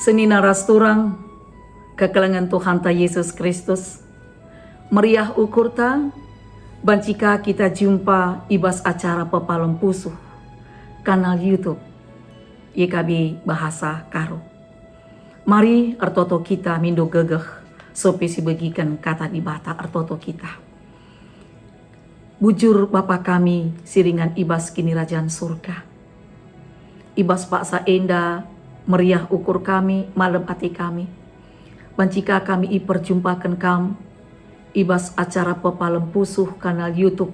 Senina rasturang kekelengan Tuhan ta Yesus Kristus. Meriah ukur ta, bancika kita jumpa ibas acara pepalem pusuh kanal YouTube YKB Bahasa Karo. Mari artoto kita mindo gegeh sopi si begikan kata di bata artoto kita. Bujur Bapa kami siringan ibas kini rajaan surga. Ibas paksa enda meriah ukur kami malam hati kami. Bancika kami iperjumpakan kam ibas acara pepalem pusuh kanal YouTube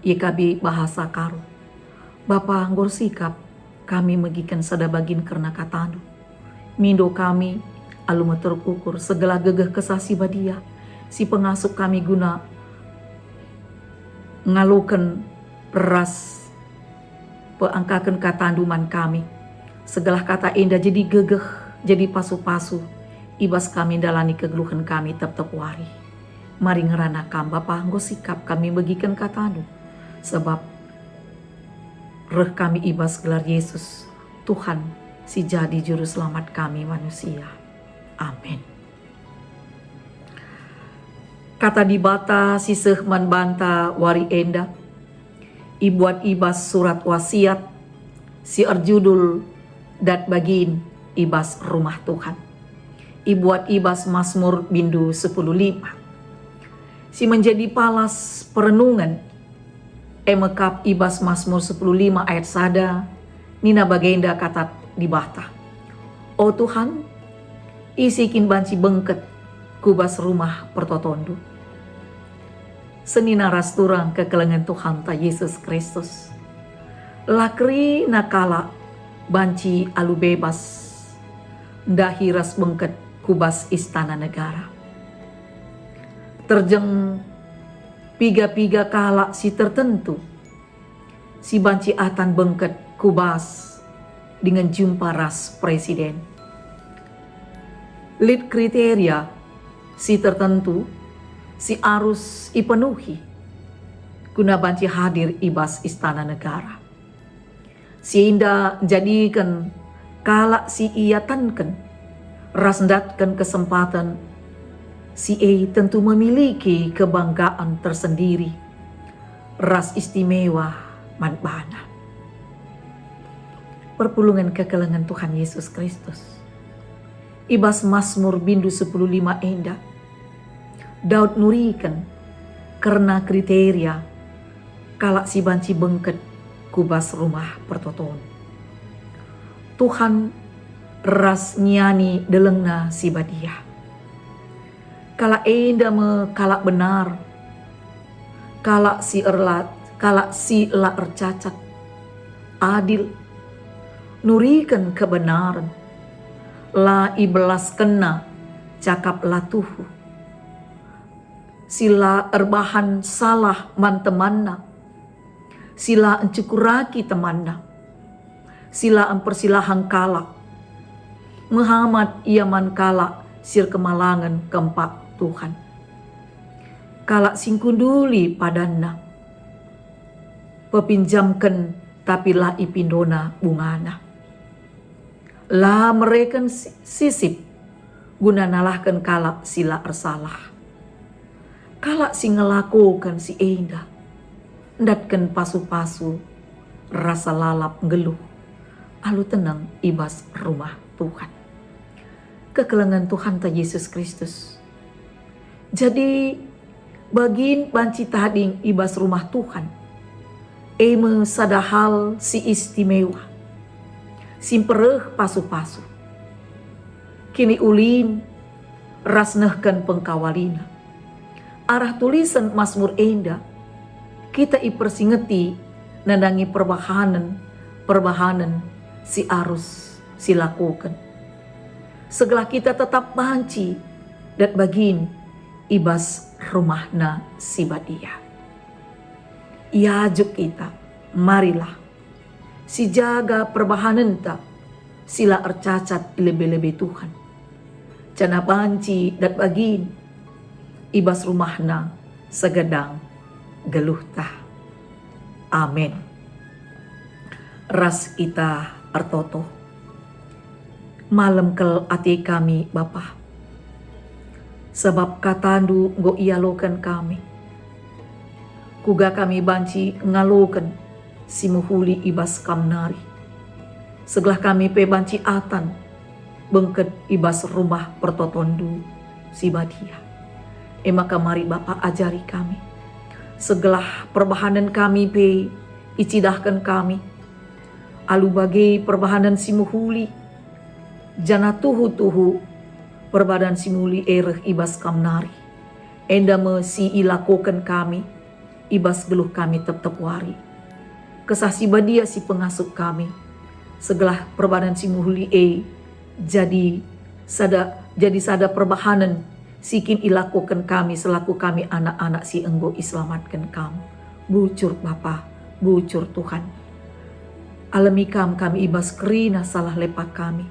YKB Bahasa Karo. Bapa anggor sikap kami megikan sadabagin karena katanu. Mindo kami alu terukur segala gegeh kesasi badia. Si pengasuh kami guna ngalukan ras peangkakan katanduman kami. Segala kata indah jadi gegeh, jadi pasu-pasu. Ibas kami dalani kegeluhan kami tetap wari. Mari ngerana kam Bapa nggo sikap kami bagikan katanu. Sebab reh kami ibas gelar Yesus Tuhan si jadi juru selamat kami manusia. Amin. Kata di bata si sehman banta wari enda. Ibuat ibas surat wasiat si erjudul dat bagin ibas rumah Tuhan. Ibuat ibas Mazmur bindu 10:5. Si menjadi palas perenungan emekap ibas Mazmur 10:5 ayat sada nina bagenda kata di bata. O Tuhan, isikin banci bengket kubas rumah pertotondu. Senina rasturang kekelengan Tuhan ta Yesus Kristus. Lakri nakala banci alu bebas ndahi ras bengket kubas istana negara. Terjeng piga-piga kala si tertentu si banci atan bengket kubas dengan jumpa ras presiden. Lid kriteria si tertentu si arus ipenuhi guna banci hadir ibas istana negara. Si inda jadikan kala si ia tanken rasndatkan kesempatan si tentu memiliki kebanggaan tersendiri ras istimewa manbana. Perpulungan kekelengan Tuhan Yesus Kristus. Ibas Mazmur bindu 10:5 enda. Daud nurikan karena kriteria kala si banci bengket kubas rumah pertoton. Tuhan ras nyani delengna si badia. Kala enda me kala benar. Kala si erlat, kala si la ercacat. Adil. Nurikan kebenaran. La ibelas kena cakap latuhu. Sila erbahan salah man temanna. Sila encukuraki temanna. Sila empersilahang kala. Muhammad iaman kala sir kemalangan keempat Tuhan. Kala singkunduli padanna. Pepinjamkan tapi la ipindona bungana. La mereka sisip guna nalahkan kala sila ersalah. Kala si ngelakukan si enda. Ndatkan pasu-pasu rasa lalap ngeluh. Alu tenang ibas rumah Tuhan. Kekelengan Tuhan ta Yesus Kristus. Jadi bagin banci tading ibas rumah Tuhan. Eme sadahal si istimewa. Simpereh pasu-pasu. Kini ulin rasnehkan pengkawalina. Arah tulisan Mazmur enda kita ipersingeti nandangi perbahanan si arus si lakukan. Segala kita tetap banci dan bagin ibas rumahna si badia. Iajuk kita, marilah si jaga perbahanan ta sila ercacat lebih-lebih Tuhan. Cana banci dan bagin ibas rumahna segedang geluh tah. Amin. Ras kita artoto. malam kel ati kami Bapa. Sebab katandu go ialokan kami. Kuga kami banci ngalokan si muhuli ibas kamnari. Segelah kami pe banci atan bengket ibas rumah pertotondu si badia. Maka mari Bapa ajari kami. Segelah perbahanan kami pe icidahkan kami. Alu bagai perbahanan si muhuli. Jana tuhu perbadan si muli ereh ibas kamnari. Enda me si ilakokan kami. Ibas geluh kami tetap wari. Kesah si badia si pengasuh kami. Segelah perbadan si muhuli jadi sada perbahanan sikin ilakukan kami selaku kami anak-anak si enggo iselamatkan kamu. Bucur Bapa, bucur Tuhan. Alami kami ibas kerina salah lepak kami.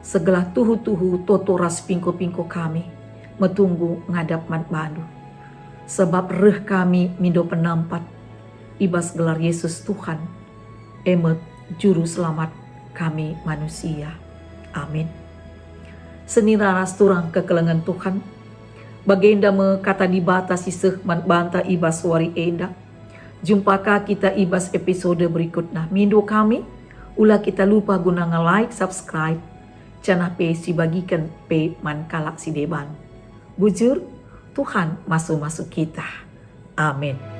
Segelah tuhu totoras pingko-pingko kami. Metunggu ngadap bandu. Sebab reh kami mindo penampat. Ibas gelar Yesus Tuhan. Emet juru selamat kami manusia. Amin. Seni raras turang kekelengan Tuhan. Bagenda me kata dibatasi sehman banta ibas wari enda. Jumpaka kita ibas episode berikutnya. Mindo kami, ulah kita lupa guna nge-like, subscribe. Cana pe si bagikan pe man kalak si deban. Bujur, Tuhan masuk kita. Amin.